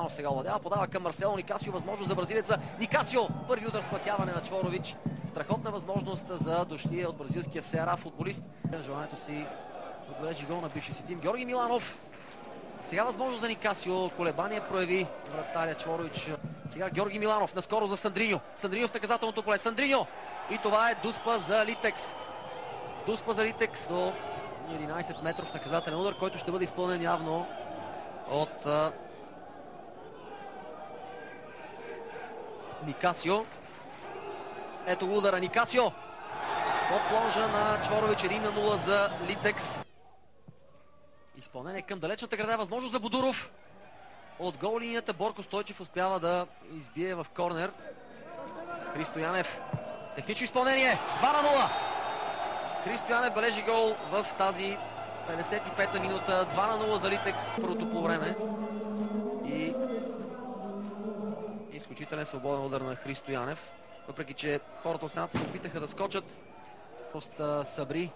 Сега овладява, подава към Марсело Никасио, възможност за бразилеца. Никасио, първи удар, спасяване на Чворович. Страхотна възможност за дошлия от бразилския Сеара футболист. Желанието си отбележи гол на бивши си тим. Георги Миланов. Сега възможност за Никасио. Колебание прояви вратаря Чворович. Сега Георги Миланов, наскоро за Сандриньо. Сандриньо в наказателното поле. Сандриньо! И това е Дуспа за Литекс. Дуспа за Литекс до 11 метров наказателен удар, който ще бъде изпълнен явно от Никасио. Ето го удара Никасио. Под плонжа на Чворович, 1-0 за Литекс. Изпълнение към далечната града, възможност за Бодуров. От гол линията Борко Стойчев успява да избие в корнер. Христо Янев. Технично изпълнение. 2-0. Христо Янев бележи гол в тази 55-та минута. 2-0 за Литекс първото полувреме. И изключителен свободен удар на Христо Янев. Въпреки че хората от стената се опитаха да скочат. Сабри.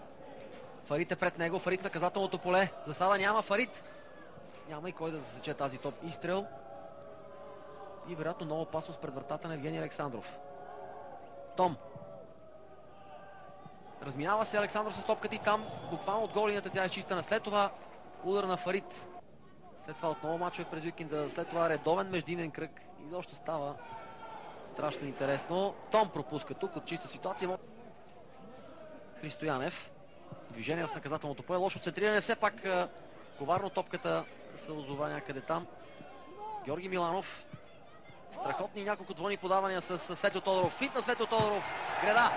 Фарит е пред него. Фарит наказателното поле. Засада няма Фарит. Няма и кой да засече тази топ. Изстрел. И вероятно нова опасност пред вратата на Евгений Александров. Том. Разминава се Александров с топката и там буквално от гол линията тя е изчистена. След това удар на Фарит. След това отново мачове през уикенда. След това редовен междинен кръг. И защо става страшно интересно. Том пропуска тук от чиста ситуация. Христо Янев. Движение в наказателното поле. Лошо центриране. Все пак коварно топката се озова някъде там. Георги Миланов. Страхотни няколко двойни подавания с Светло Тодоров. Фит на Светло Тодоров. Греда.